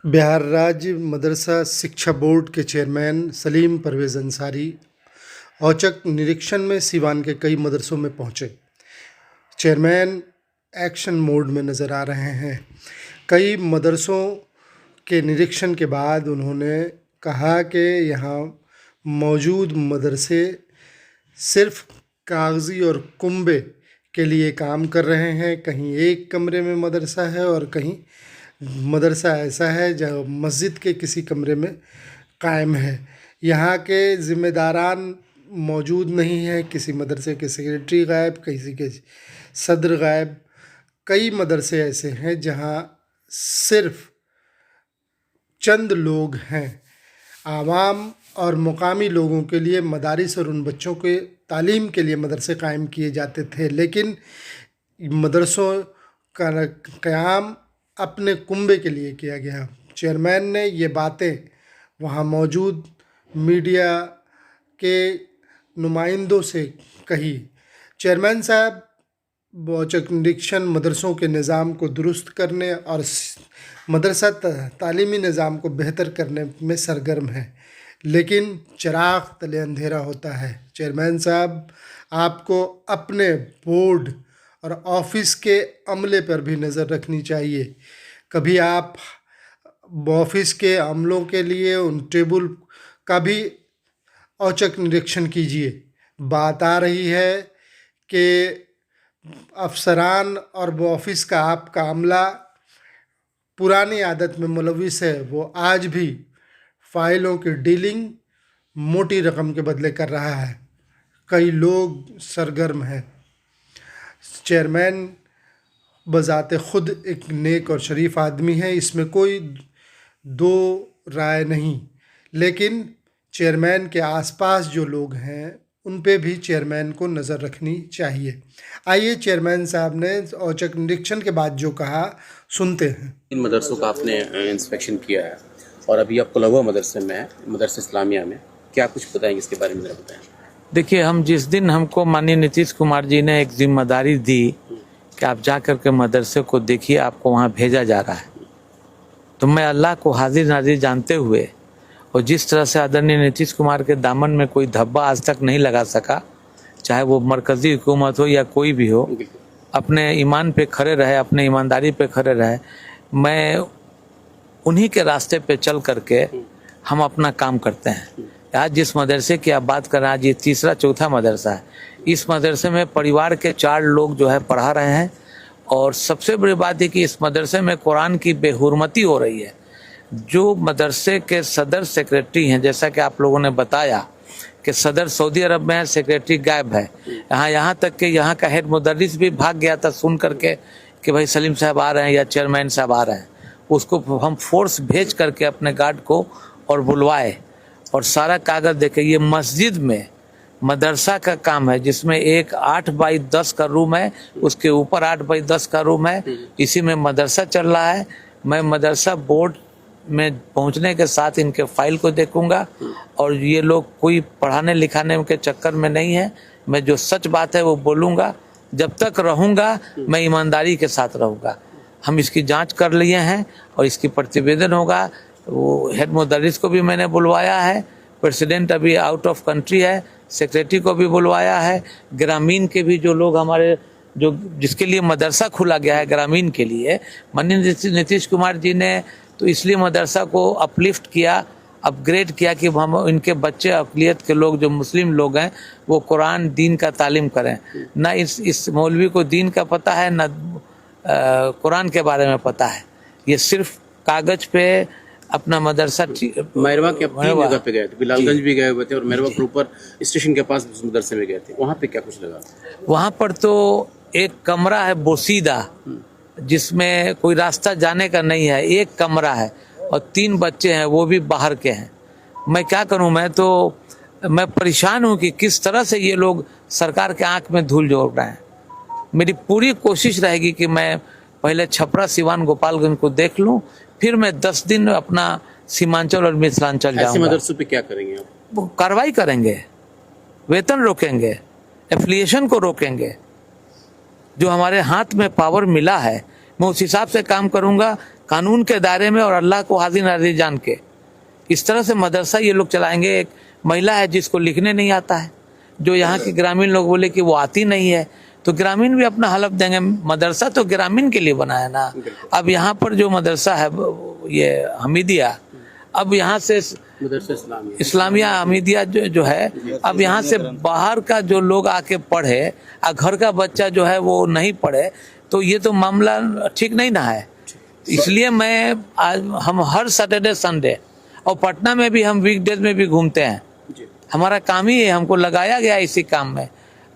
बिहार राज्य मदरसा शिक्षा बोर्ड के चेयरमैन सलीम परवेज़ अंसारी औचक निरीक्षण में सीवान के कई मदरसों में पहुंचे। चेयरमैन एक्शन मोड में नज़र आ रहे हैं। कई मदरसों के निरीक्षण के बाद उन्होंने कहा कि यहाँ मौजूद मदरसे सिर्फ कागज़ी और कुंबे के लिए काम कर रहे हैं। कहीं एक कमरे में मदरसा है और कहीं मदरसा ऐसा है जो मस्जिद के किसी कमरे में कायम है। यहाँ के ज़िम्मेदारान मौजूद नहीं हैं। किसी मदरसे के सेक्रेटरी गायब, किसी के सदर गायब। कई मदरसे ऐसे हैं जहाँ सिर्फ चंद लोग हैं। आवाम और मुकामी लोगों के लिए मदारिस और उन बच्चों के तालीम के लिए मदरसे कायम किए जाते थे, लेकिन मदरसों का क़याम अपने कुंबे के लिए किया गया। चेयरमैन ने ये बातें वहाँ मौजूद मीडिया के नुमाइंदों से कही। चेयरमैन साहब औचक निरीक्षण मदरसों के निज़ाम को दुरुस्त करने और मदरसा तालीमी निज़ाम को बेहतर करने में सरगर्म है, लेकिन चिराग तले अंधेरा होता है। चेयरमैन साहब, आपको अपने बोर्ड और ऑफिस के अमले पर भी नज़र रखनी चाहिए। कभी आप ऑफिस के अमलों के लिए उन टेबल का भी औचक निरीक्षण कीजिए। बात आ रही है कि अफसरान और वो ऑफिस का आपका अमला पुरानी आदत में मुलविस है। वो आज भी फ़ाइलों की डीलिंग मोटी रकम के बदले कर रहा है। कई लोग सरगर्म हैं। चेयरमैन बज़ाते ख़ुद एक नेक और शरीफ आदमी है, इसमें कोई दो राय नहीं, लेकिन चेयरमैन के आसपास जो लोग हैं उन पे भी चेयरमैन को नज़र रखनी चाहिए। आइए चेयरमैन साहब ने औचक निरीक्षण के बाद जो कहा सुनते हैं। इन मदरसों का आपने इंस्पेक्शन किया है और अभी आप कोलवा मदरसे में है, मदरसा इस्लामिया में, क्या कुछ बताएंगे इसके बारे में ज़रा बताएं। देखिए, हम जिस दिन हमको माननीय नीतीश कुमार जी ने एक जिम्मेदारी दी कि आप जा कर के मदरसे को देखिए, आपको वहाँ भेजा जा रहा है, तो मैं अल्लाह को हाजिर नाजिर जानते हुए और जिस तरह से आदरणीय नीतीश कुमार के दामन में कोई धब्बा आज तक नहीं लगा सका, चाहे वो मरकज़ी हुकूमत हो या कोई भी हो, अपने ईमान पे खड़े रहे, अपने ईमानदारी पे खड़े रहे। मैं उन्हीं के रास्ते पे चल करके हम अपना काम करते हैं। आज जिस मदरसे की आप बात कर रहे हैं, आज ये तीसरा चौथा मदरसा है। इस मदरसे में परिवार के 4 लोग जो है पढ़ा रहे हैं, और सबसे बड़ी बात है कि इस मदरसे में कुरान की बेहुरमती हो रही है। जो मदरसे के सदर सेक्रेटरी हैं, जैसा कि आप लोगों ने बताया कि सदर सऊदी अरब में है, सेक्रेटरी गायब है। यहाँ तक कि यहाँ का हेड मुदर्रिस भी भाग गया था सुन करके कि भाई सलीम साहब आ रहे हैं या चेयरमैन साहब आ रहे हैं। उसको हम फोर्स भेज करके अपने गार्ड को और बुलवाए और सारा कागज़ देखे। ये मस्जिद में मदरसा का काम है, जिसमें एक 8 बाई 10 का रूम है, उसके ऊपर 8 बाई 10 का रूम है। इसी में मदरसा चल रहा है। मैं मदरसा बोर्ड में पहुंचने के साथ इनके फाइल को देखूंगा, और ये लोग कोई पढ़ाने लिखाने के चक्कर में नहीं है। मैं जो सच बात है वो बोलूँगा। जब तक रहूँगा मैं ईमानदारी के साथ रहूँगा। हम इसकी जांच कर लिए हैं और इसकी प्रतिवेदन होगा। वो हेड मुदर्रिस को भी मैंने बुलवाया है, प्रेसिडेंट अभी आउट ऑफ कंट्री है, सेक्रेटरी को भी बुलवाया है, ग्रामीण के भी जो लोग हमारे जो जिसके लिए मदरसा खुला गया है ग्रामीण के लिए, माननीय नीतीश कुमार जी ने तो इसलिए मदरसा को अपलिफ्ट किया, अपग्रेड किया कि हम इनके बच्चे अक़लियत के लोग जो मुस्लिम लोग हैं वो कुरान दीन का तालीम करें। ना इस मौलवी को दीन का पता है, ना कुरान के बारे में पता है। ये सिर्फ कागज़ पे अपना मदरसा। मैरवा के 3 जगह पे गए थे, बिलालगंज भी गए हुए थे और मैरवा के ऊपर स्टेशन के पास मदरसे में गए थे। वहाँ पे क्या कुछ लगा? वहाँ पर तो एक कमरा है बोसीदा, जिसमें कोई रास्ता जाने का नहीं है। एक कमरा है और 3 बच्चे हैं, वो भी बाहर के हैं। मैं क्या करूं, मैं परेशान हूं कि किस तरह से ये लोग सरकार के आंख में धूल झोंक रहे हैं। मेरी पूरी कोशिश रहेगी कि मैं पहले छपरा, सिवान, गोपालगंज को देख लूं, फिर मैं 10 दिन अपना सीमांचल और मिथिलांचल जाऊंगा। ऐसे मदरसों पे क्या करेंगे आप? कार्रवाई करेंगे, वेतन रोकेंगे, एफिलिएशन को रोकेंगे। जो हमारे हाथ में पावर मिला है, मैं उस हिसाब से काम करूंगा। कानून के दायरे में और अल्लाह को हाजिर नाजिर जान के इस तरह से मदरसा ये लोग चलाएंगे। एक महिला है जिसको लिखने नहीं आता है, जो यहाँ के ग्रामीण लोग बोले कि वो आती नहीं है, तो ग्रामीण भी अपना हलफ देंगे। मदरसा तो ग्रामीण के लिए बना है ना। अब यहाँ पर जो मदरसा है ये हमीदिया, अब यहाँ से मदरसा इस्लामिया हमीदिया जो है, अब यहाँ से बाहर का जो लोग आके पढ़े और घर का बच्चा जो है वो नहीं पढ़े, तो ये तो मामला ठीक नहीं ना है। इसलिए मैं आज हम हर सैटरडे संडे और पटना में भी हम वीकडेज में भी घूमते हैं। हमारा काम ही है, हमको लगाया गया इसी काम में।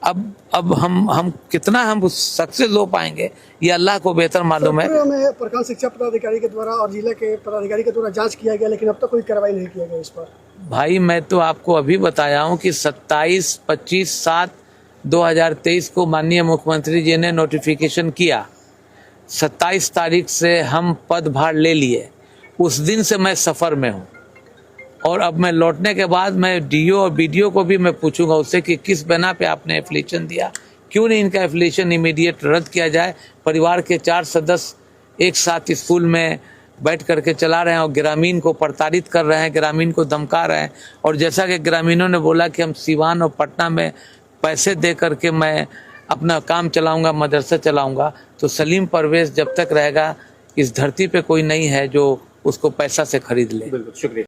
अब हम कितना हम सक्सेस हो पाएंगे ये अल्लाह को बेहतर मालूम है। में प्रखंड शिक्षा पदाधिकारी के द्वारा और जिले के पदाधिकारी के द्वारा जांच किया गया, लेकिन अब तक कोई कार्रवाई नहीं किया गया इस पर। भाई मैं तो आपको अभी बताया हूँ कि 27-25/7/2023 को माननीय मुख्यमंत्री जी ने नोटिफिकेशन किया। 27 तारीख से हम पदभार ले लिए, उस दिन से मैं सफ़र में हूँ। और अब मैं लौटने के बाद मैं डीओ और बीडीओ को भी मैं पूछूंगा उससे कि किस बिना पे आपने एफिलिएशन दिया, क्यों नहीं इनका एफिलिएशन इमीडिएट रद्द किया जाए। परिवार के 4 सदस्य एक साथ स्कूल में बैठ करके चला रहे हैं और ग्रामीण को प्रताड़ित कर रहे हैं, ग्रामीण को धमका रहे हैं। और जैसा कि ग्रामीणों ने बोला कि हम सिवान और पटना में पैसे दे करके मैं अपना काम चलाऊँगा, मदरसा चलाऊँगा, तो सलीम परवेज़ जब तक रहेगा इस धरती पे कोई नहीं है जो उसको पैसा से खरीद ले। बिल्कुल, शुक्रिया।